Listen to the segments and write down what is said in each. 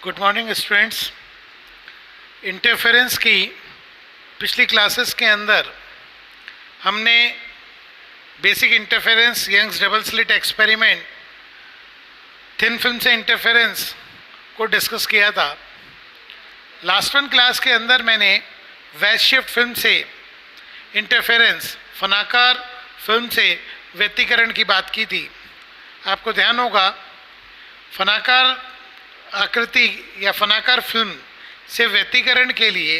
Good morning students. Interference की पिछली classes के अंदर हमने basic interference, Young's double slit experiment, thin film से इंटरफेरेंस को डिस्कस किया था। लास्ट वन क्लास के अंदर मैंने वेज शिफ्ट फिल्म से इंटरफेरेंस, फनाकार फिल्म से व्यतिकरण की बात की थी। आपको ध्यान होगा फनाकार आकृति या फनाकार फिल्म से व्यतिकरण के लिए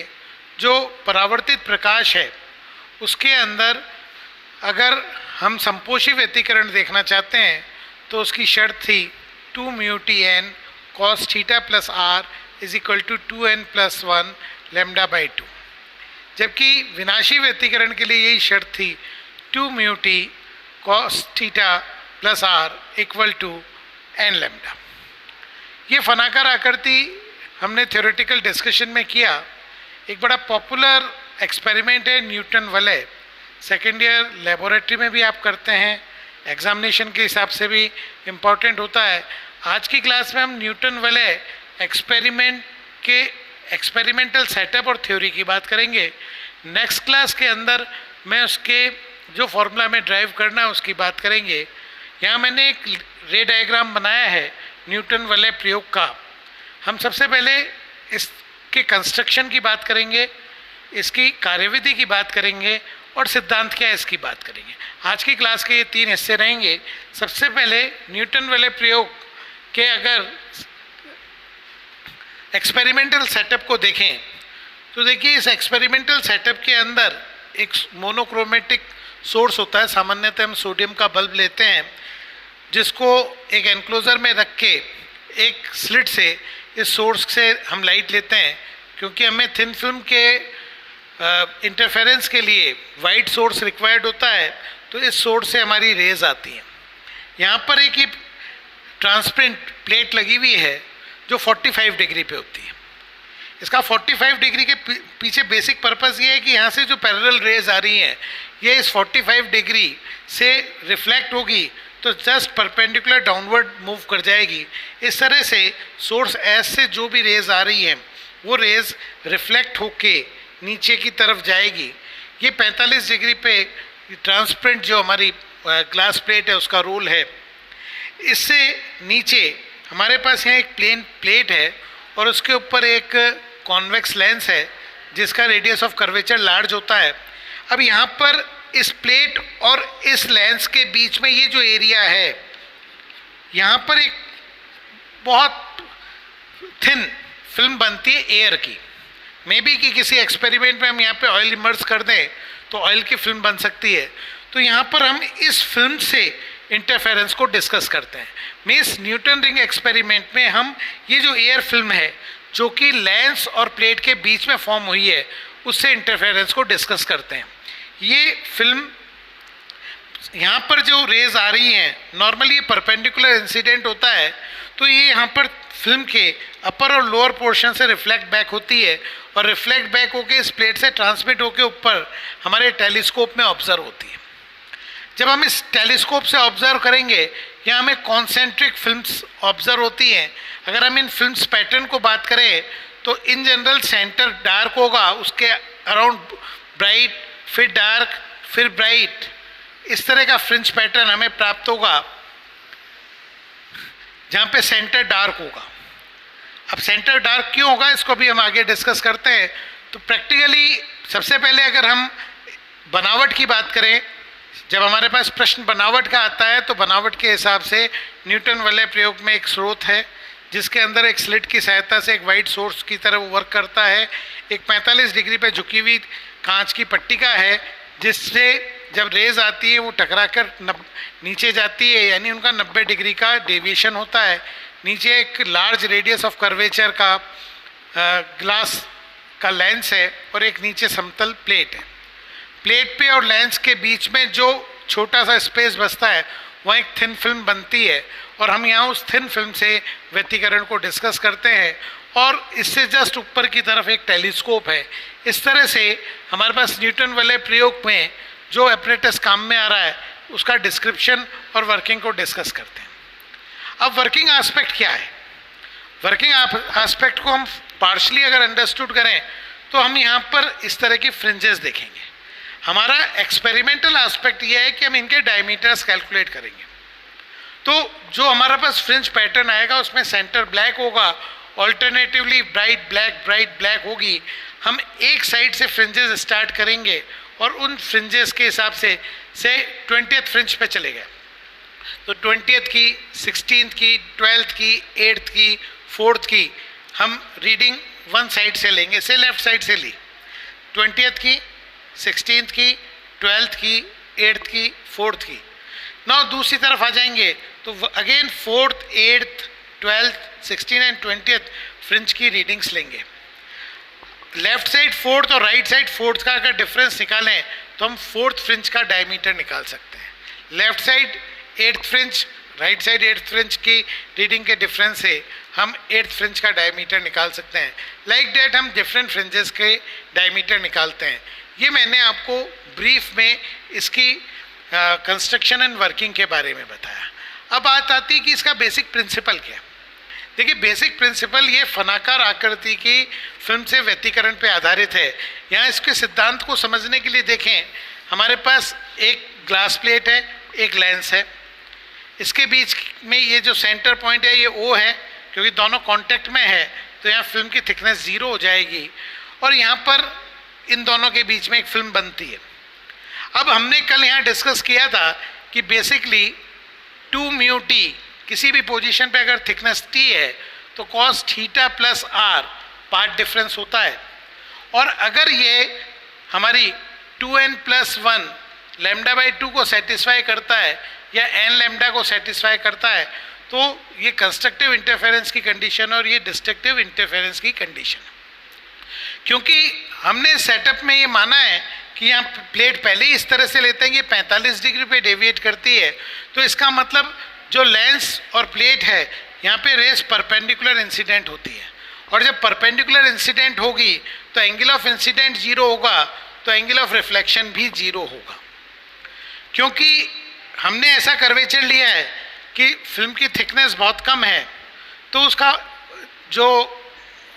जो परावर्तित प्रकाश है उसके अंदर अगर हम संपोषी व्यतिकरण देखना चाहते हैं तो उसकी शर्त थी 2 mu t n cos theta plus r is equal to 2n+1 lambda by 2, जबकि विनाशी व्यतिकरण के लिए यही शर्त थी 2 mu t cos theta plus r equal to n lambda. ये फनाकार आकृति हमने थ्योरेटिकल डिस्कशन में किया। एक बड़ा पॉपुलर एक्सपेरिमेंट है न्यूटन वलय, सेकेंड ईयर लेबोरेटरी में भी आप करते हैं, एग्जामिनेशन के हिसाब से भी इम्पॉर्टेंट होता है। आज की क्लास में हम न्यूटन वलय एक्सपेरिमेंट के एक्सपेरिमेंटल सेटअप और थ्योरी की बात करेंगे। नेक्स्ट क्लास के अंदर मैं उसके जो फॉर्मूला में ड्राइव करना है उसकी बात करेंगे। यहाँ मैंने एक रे डायग्राम बनाया है न्यूटन वलय प्रयोग का। हम सबसे पहले इसके कंस्ट्रक्शन की बात करेंगे, इसकी कार्यविधि की बात करेंगे और सिद्धांत क्या है इसकी बात करेंगे। आज की क्लास के ये 3 हिस्से रहेंगे। सबसे पहले न्यूटन वलय प्रयोग के अगर एक्सपेरिमेंटल सेटअप को देखें तो देखिए इस एक्सपेरिमेंटल सेटअप के अंदर एक मोनोक्रोमेटिक सोर्स होता है। सामान्यतः हम सोडियम का बल्ब लेते हैं जिसको एक एनक्लोजर में रख के एक स्लिट से इस सोर्स से हम लाइट लेते हैं, क्योंकि हमें थिन फिल्म के इंटरफेरेंस के लिए वाइट सोर्स रिक्वायर्ड होता है, तो इस सोर्स से हमारी रेज आती हैं। यहाँ पर एक ही ट्रांसपेरेंट प्लेट लगी हुई है जो 45 डिग्री पे होती है। इसका 45 डिग्री के पीछे बेसिक पर्पस ये है कि यहाँ से जो पैरेलल रेज आ रही हैं ये इस 45 डिग्री से रिफ्लेक्ट होगी तो जस्ट परपेंडिकुलर डाउनवर्ड मूव कर जाएगी। इस तरह से सोर्स एस से जो भी रेज आ रही हैं वो रेज रिफ्लेक्ट होके नीचे की तरफ जाएगी। ये 45 डिग्री पे ट्रांसपेरेंट जो हमारी ग्लास प्लेट है उसका रोल है। इससे नीचे हमारे पास यहाँ एक प्लेन प्लेट है और उसके ऊपर एक कॉन्वेक्स लेंस है जिसका रेडियस ऑफ कर्वेचर लार्ज होता है। अब यहाँ पर इस प्लेट और इस लेंस के बीच में ये जो एरिया है यहाँ पर एक बहुत थिन फिल्म बनती है एयर की। मे बी कि किसी एक्सपेरिमेंट में हम यहाँ पे ऑयल इमर्स कर दें तो ऑयल की फिल्म बन सकती है। तो यहाँ पर हम इस फिल्म से इंटरफेरेंस को डिस्कस करते हैं। मीन्स न्यूटन रिंग एक्सपेरिमेंट में हम ये जो एयर फिल्म है जो कि लेंस और प्लेट के बीच में फॉर्म हुई है उससे इंटरफेरेंस को डिस्कस करते हैं। ये फिल्म यहाँ पर जो रेज आ रही हैं नॉर्मली परपेंडिकुलर इंसिडेंट होता है, तो ये यहाँ पर फिल्म के अपर और लोअर पोर्शन से रिफ्लेक्ट बैक होती है और रिफ्लेक्ट बैक होके इस प्लेट से ट्रांसमिट होके ऊपर हमारे टेलीस्कोप में ऑब्जर्व होती है। जब हम इस टेलीस्कोप से ऑब्जर्व करेंगे यहाँ हमें कॉन्सेंट्रिक फिल्म्स ऑब्जर्व होती हैं। अगर हम इन फिल्म्स पैटर्न को बात करें तो इन जनरल सेंटर डार्क होगा, उसके अराउंड ब्राइट, फिर डार्क, फिर ब्राइट, इस तरह का फ्रिंज पैटर्न हमें प्राप्त होगा जहाँ पे सेंटर डार्क होगा। अब सेंटर डार्क क्यों होगा इसको भी हम आगे डिस्कस करते हैं। तो प्रैक्टिकली सबसे पहले अगर हम बनावट की बात करें, जब हमारे पास प्रश्न बनावट का आता है तो बनावट के हिसाब से न्यूटन वलय प्रयोग में एक स्रोत है जिसके अंदर एक स्लिट की सहायता से एक वाइट सोर्स की तरह वो वर्क करता है। एक 45 डिग्री पे झुकी हुई कांच की पट्टिका है जिससे जब रेज आती है वो टकराकर नीचे जाती है, यानी उनका 90 डिग्री का डेविएशन होता है। नीचे एक लार्ज रेडियस ऑफ कर्वेचर का ग्लास का लेंस है और एक नीचे समतल प्लेट है। प्लेट पे और लेंस के बीच में जो छोटा सा स्पेस बचता है वहाँ एक थिन फिल्म बनती है और हम यहाँ उस थिन फिल्म से व्यतिकरण को डिस्कस करते हैं और इससे जस्ट ऊपर की तरफ एक टेलीस्कोप है। इस तरह से हमारे पास न्यूटन वलय प्रयोग में जो एपरेटस काम में आ रहा है उसका डिस्क्रिप्शन और वर्किंग को डिस्कस करते हैं। अब वर्किंग एस्पेक्ट क्या है? वर्किंग एस्पेक्ट को हम पार्शली अगर अंडरस्टूड करें तो हम यहाँ पर इस तरह की फ्रिंजेस देखेंगे। हमारा एक्सपेरिमेंटल एस्पेक्ट ये है कि हम इनके डायमीटर्स कैलकुलेट करेंगे। तो जो हमारा पास फ्रिंज पैटर्न आएगा उसमें सेंटर ब्लैक होगा, ऑल्टरनेटिवली ब्राइट ब्लैक होगी। हम एक साइड से फ्रिंजेस स्टार्ट करेंगे और उन फ्रिंजेस के हिसाब से 20th फ्रिंज पे चले गए तो 20th की, 16th की, 12th की, 8th की, 4th की हम रीडिंग वन साइड से लेंगे, से लेफ्ट साइड से ली। 20th की, 16th की, 12th की, 8th की, 4th की। नाउ दूसरी तरफ आ जाएंगे तो again 4th, 8th, 12th, 16 and 20th fringe की रीडिंग्स लेंगे। लेफ्ट साइड 4th और राइट साइड 4th का अगर डिफरेंस निकालें तो हम 4th फ्रिंज का डायमीटर निकाल सकते हैं। Left side 8th fringe, right side 8th fringe की रीडिंग के डिफरेंस से हम 8th फ्रिंज का डायमीटर निकाल सकते हैं। लाइक डेट हम डिफरेंट फ्रिंजेस के डायमीटर निकालते हैं। ये मैंने आपको ब्रीफ में इसकी कंस्ट्रक्शन एंड वर्किंग के बारे में बताया। अब बात आती है कि इसका बेसिक प्रिंसिपल क्या है। देखिए, बेसिक प्रिंसिपल ये फनाकार आकृति की फिल्म से व्यतिकरण पे आधारित है। यहाँ इसके सिद्धांत को समझने के लिए देखें, हमारे पास एक ग्लास प्लेट है, एक लेंस है, इसके बीच में ये जो सेंटर पॉइंट है ये ओ है, क्योंकि दोनों कांटेक्ट में है तो यहाँ फिल्म की थिकनेस 0 हो जाएगी और यहाँ पर इन दोनों के बीच में एक फिल्म बनती है। अब हमने कल यहाँ डिस्कस किया था कि बेसिकली 2μt किसी भी पोजीशन पे अगर थिकनेस t है तो cos theta plus r path difference होता है, और अगर ये हमारी 2n+1 λ/2 को सेटिस्फाई करता है या n लैम्डा को सेटिस्फाई करता है तो ये कंस्ट्रक्टिव इंटरफेरेंस की कंडीशन और ये डिस्ट्रक्टिव इंटरफेरेंस की कंडीशन। क्योंकि हमने सेटअप में ये माना है कि यहाँ प्लेट पहले ही इस तरह से लेते हैं कि 45 डिग्री पे डेविएट करती है, तो इसका मतलब जो लेंस और प्लेट है यहाँ पे रेस परपेंडिकुलर इंसिडेंट होती है, और जब परपेंडिकुलर इंसिडेंट होगी तो एंगल ऑफ इंसिडेंट 0 होगा तो एंगल ऑफ रिफ्लेक्शन भी 0 होगा। क्योंकि हमने ऐसा कर्वेचर लिया है कि फिल्म की थिकनेस बहुत कम है तो उसका जो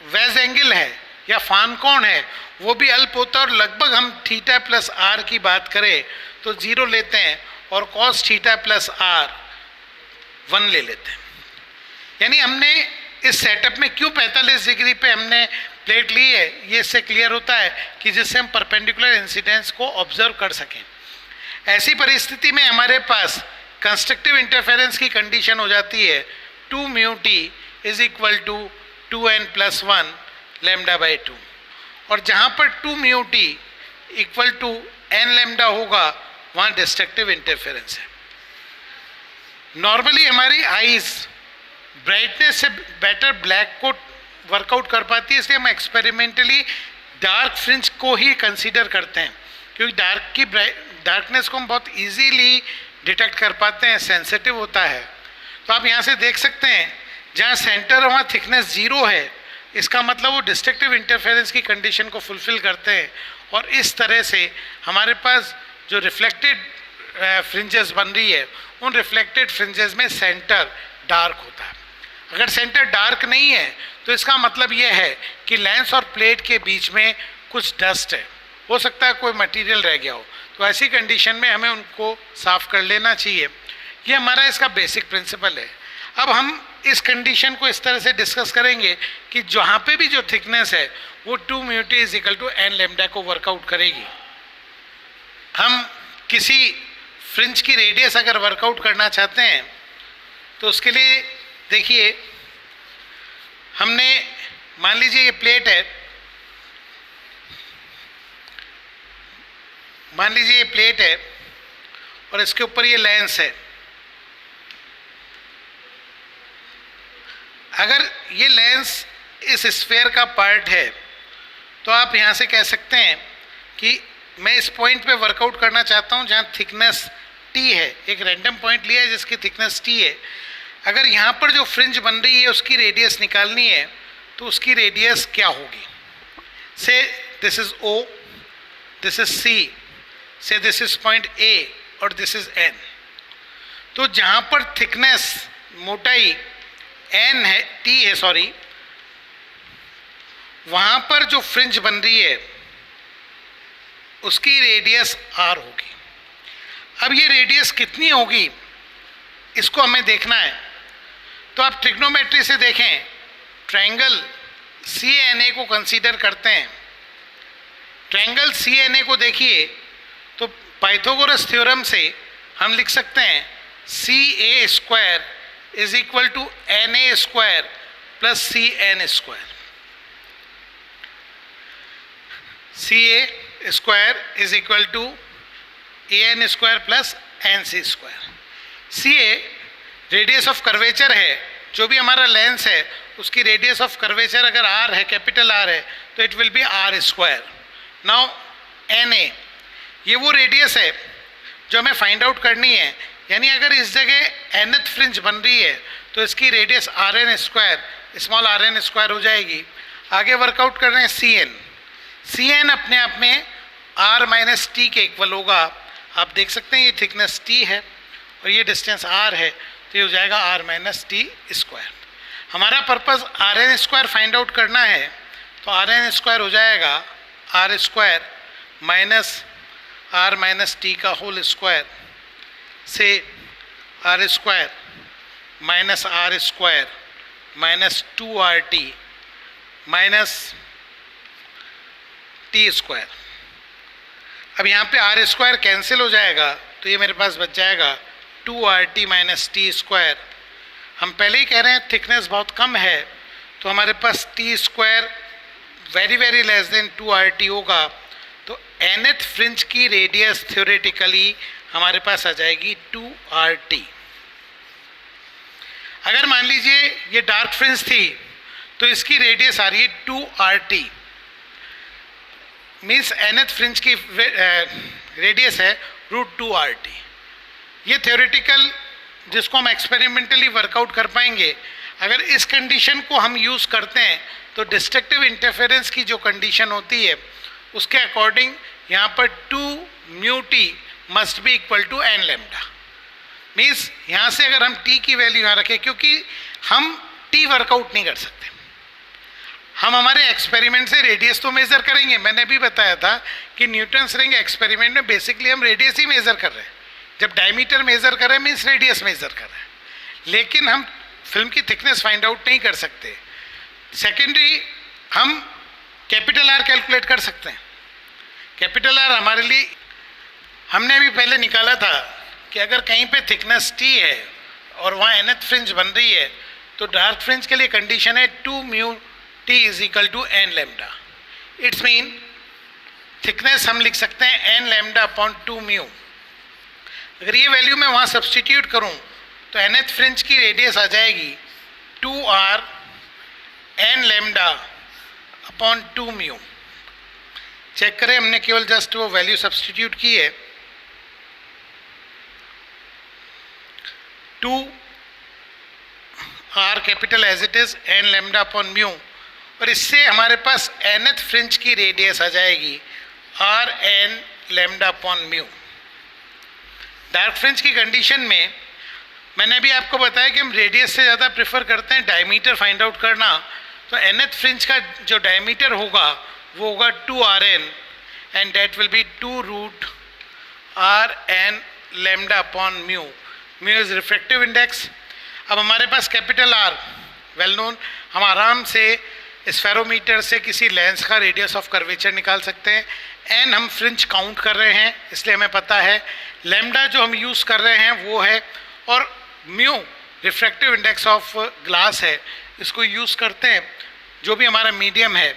वेज एंगल है या फान कोण है वो भी अल्प होता है, और लगभग हम थीटा प्लस r की बात करें तो 0 लेते हैं और cos थीटा प्लस r 1 ले लेते हैं। यानी हमने इस सेटअप में क्यों 45 डिग्री पे हमने प्लेट ली है, ये इससे क्लियर होता है कि जिससे हम परपेंडिकुलर इंसिडेंस को ऑब्जर्व कर सकें। ऐसी परिस्थिति में हमारे पास कंस्ट्रक्टिव इंटरफेरेंस की कंडीशन हो जाती है 2μt = 2n+1 λ/2, और जहाँ पर 2μt = n लैम्डा होगा वहाँ डिस्ट्रक्टिव इंटरफेरेंस है। नॉर्मली हमारी आईज ब्राइटनेस से बेटर ब्लैक को वर्कआउट कर पाती है, इसलिए हम एक्सपेरिमेंटली डार्क फ्रिंज को ही कंसीडर करते हैं, क्योंकि डार्कनेस को हम बहुत इजीली डिटेक्ट कर पाते हैं, सेंसिटिव होता है। तो आप यहाँ से देख सकते हैं जहाँ सेंटर वहाँ थिकनेस 0 है, इसका मतलब वो डिस्ट्रक्टिव इंटरफेरेंस की कंडीशन को फुलफिल करते हैं, और इस तरह से हमारे पास जो रिफ्लेक्टेड फ्रिंजेस बन रही है उन रिफ्लेक्टेड फ्रिंजेस में सेंटर डार्क होता है। अगर सेंटर डार्क नहीं है तो इसका मतलब ये है कि लेंस और प्लेट के बीच में कुछ डस्ट है, हो सकता है कोई मटेरियल रह गया हो, तो ऐसी कंडीशन में हमें उनको साफ कर लेना चाहिए। ये हमारा इसका बेसिक प्रिंसिपल है। अब हम इस कंडीशन को इस तरह से डिस्कस करेंगे कि जहाँ पे भी जो थिकनेस है वो 2μt = n लैम्डा को वर्कआउट करेगी। हम किसी फ्रिंज की रेडियस अगर वर्कआउट करना चाहते हैं तो उसके लिए देखिए, हमने मान लीजिए ये प्लेट है, मान लीजिए ये प्लेट है और इसके ऊपर ये लेंस है। अगर ये लेंस इस स्फीयर का पार्ट है तो आप यहाँ से कह सकते हैं कि मैं इस पॉइंट पे वर्कआउट करना चाहता हूँ जहाँ थिकनेस t है, एक रैंडम पॉइंट लिया है जिसकी थिकनेस t है। अगर यहाँ पर जो फ्रिंज बन रही है उसकी रेडियस निकालनी है तो उसकी रेडियस क्या होगी। से this is O, this is C, से दिस इज पॉइंट A और दिस इज N। तो जहाँ पर थिकनेस, मोटाई एन है, टी है सॉरी, वहां पर जो फ्रिंज बन रही है उसकी रेडियस आर होगी। अब ये रेडियस कितनी होगी इसको हमें देखना है। तो आप ट्रिग्नोमेट्री से देखें, ट्रायंगल सी एन ए को कंसीडर करते हैं। ट्रायंगल सी एन ए को देखिए तो पाइथागोरस थ्योरम से हम लिख सकते हैं C A square is equal to N A square plus C N square. C A square is equal to A N square plus N C square. C A radius of curvature है, जो भी हमारा lens है उसकी radius of curvature अगर R है, capital R है, तो it will be R square. Now N A, ये वो रेडियस है जो हमें फाइंड आउट करनी है, यानी अगर इस जगह एनथ फ्रिंज बन रही है तो इसकी radius r n square, small r n square हो जाएगी। आगे वर्कआउट कर रहे हैं सी एन। सी एन अपने आप में आर माइनस टी के इक्वल होगा। आप देख सकते हैं ये थिकनेस टी है और ये डिस्टेंस आर है, तो ये हो जाएगा आर माइनस टी स्क्वायर। हमारा purpose r n square find out करना है, तो आर एन स्क्वायर हो जाएगा r square minus r minus t का होल स्क्वायर से r square minus r square minus 2RT minus t square. अब यहाँ पे आर स्क्वायर कैंसिल हो जाएगा, तो ये मेरे पास बच जाएगा 2RT माइनस टी स्क्वायर। हम पहले ही कह रहे हैं थिकनेस बहुत कम है, तो हमारे पास T square very very less than 2RT होगा, तो nth फ्रिंज की रेडियस थ्योरेटिकली हमारे पास आ जाएगी 2RT। अगर मान लीजिए ये डार्क फ्रिंज थी तो इसकी रेडियस आ रही है 2RT, मीन्स nth फ्रिंज की रेडियस है √2RT। ये थ्योरेटिकल जिसको हम एक्सपेरिमेंटली वर्कआउट कर पाएंगे। अगर इस कंडीशन को हम यूज़ करते हैं तो डिस्ट्रक्टिव इंटरफेरेंस की जो कंडीशन होती है उसके अकॉर्डिंग यहाँ पर 2μt must be equal to n lambda. Means यहाँ से अगर हम t की वैल्यू यहाँ रखें, क्योंकि हम t वर्कआउट नहीं कर सकते, हम हमारे एक्सपेरिमेंट से रेडियस तो मेज़र करेंगे। मैंने भी बताया था कि न्यूटन्स रिंग एक्सपेरिमेंट में बेसिकली हम रेडियस ही मेज़र कर रहे हैं। जब डायमीटर मेज़र कर रहे हैं मीन्स रेडियस मेज़र कर रहे हैं, लेकिन हम फिल्म की थिकनेस फाइंड आउट नहीं कर सकते। सेकेंडरी हम कैपिटल आर कैलकुलेट कर सकते हैं। कैपिटल आर हमारे लिए हमने अभी पहले निकाला था कि अगर कहीं पे थिकनेस टी है और वहाँ nth फ्रिंज बन रही है तो डार्क फ्रिंज के लिए कंडीशन है 2μt is equal to n lambda. It's mean thickness हम लिख सकते हैं n लैम्डा अपॉन 2μ। अगर ये वैल्यू मैं वहाँ सब्सटीट्यूट करूँ तो nth फ्रिंज की रेडियस आ जाएगी 2r n lambda upon 2μ। Check करें, हमने केवल जस्ट वो वैल्यू सब्सटीट्यूट की है। 2r capital as it is n lambda upon mu, और इससे हमारे पास nth फ्रिंज की रेडियस आ जाएगी r n lambda upon mu. Dark fringe की कंडीशन में मैंने भी आपको बताया कि हम रेडियस से ज़्यादा प्रेफर करते हैं डायमीटर फाइंड आउट करना। तो nth फ्रिंज का जो डायमीटर होगा वो होगा 2rn and that will be 2√rn lambda upon mu. Mu is refractive index. अब हमारे पास कैपिटल आर वेल नोन, हम आराम से स्फेरोमीटर से किसी लेंस का रेडियस ऑफ कर्वेचर निकाल सकते हैं। एन हम फ्रिंज काउंट कर रहे हैं इसलिए हमें पता है। लैम्डा जो हम यूज़ कर रहे हैं वो है, और mu refractive index of glass है, इसको यूज़ करते हैं जो भी हमारा मीडियम है।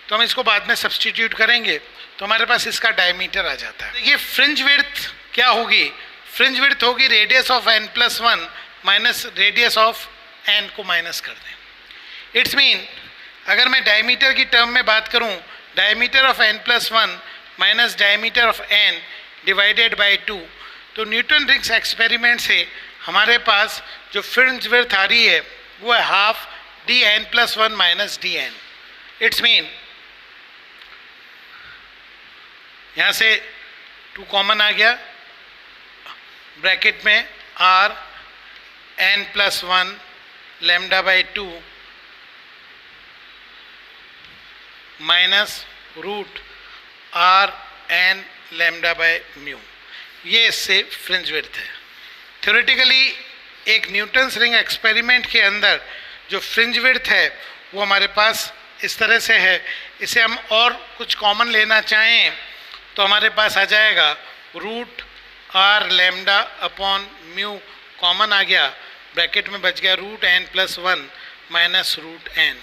तो हम इसको बाद में सब्सटीट्यूट करेंगे तो हमारे पास इसका डायमीटर आ जाता है। ये फ्रिंज विड्थ क्या होगी? फ्रिंज विड्थ होगी radius of n+1 minus radius of n को माइनस कर दें। इट्स मीन अगर मैं डायमीटर की टर्म में बात करूं, diameter of n+1 minus diameter of n divided by 2, तो न्यूटन रिंग्स एक्सपेरिमेंट से हमारे पास जो फ्रिंज विड्थ आ रही है वो है half dn+1 minus dn। It's mean यहाँ से 2 कॉमन आ गया, ब्रैकेट में r n+1 lambda by 2 minus root r n lambda by mu, ये इससे फ्रिंज विड्थ है। थ्योरेटिकली एक न्यूटन्स रिंग एक्सपेरिमेंट के अंदर जो फ्रिंज विड्थ है वो हमारे पास इस तरह से है। इसे हम और कुछ कॉमन लेना चाहें तो हमारे पास आ जाएगा root R lambda upon mu, common आ गया, ब्रैकेट में बच गया root N plus 1 minus root N.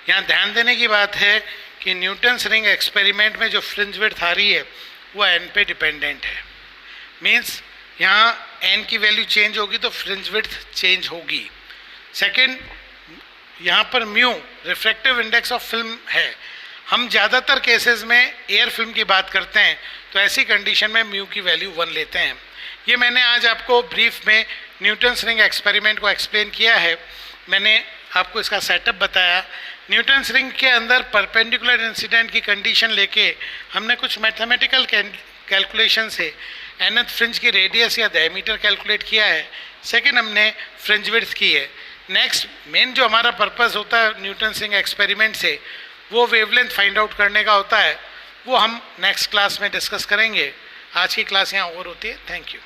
यहाँ ध्यान देने की बात है कि न्यूटन्स रिंग एक्सपेरिमेंट में जो फ्रिंज विड्थ आ रही है वो एन पे डिपेंडेंट है। मीन्स यहाँ एन की वैल्यू चेंज होगी तो फ्रिंज विड्थ चेंज होगी। सेकंड, यहाँ पर mu refractive index of film है। हम ज़्यादातर केसेस में एयर फिल्म की बात करते हैं तो ऐसी कंडीशन में म्यू की वैल्यू 1 लेते हैं। ये मैंने आज आपको ब्रीफ में न्यूटन्स रिंग एक्सपेरिमेंट को एक्सप्लेन किया है। मैंने आपको इसका सेटअप बताया। न्यूटन्स रिंग के अंदर परपेंडिकुलर इंसिडेंट की कंडीशन लेके हमने कुछ मैथमेटिकल कैलकुलेशन से nth फ्रिंज की रेडियस या डायमीटर कैलकुलेट किया है। सेकंड, हमने फ्रिंज विड्थ की है। नेक्स्ट मेन जो हमारा पर्पस होता है न्यूटन्स रिंग एक्सपेरिमेंट से, वो वेवलेंथ फाइंड आउट करने का होता है। वो हम नेक्स्ट क्लास में डिस्कस करेंगे। आज की क्लास यहाँ ओवर होती है। Thank you.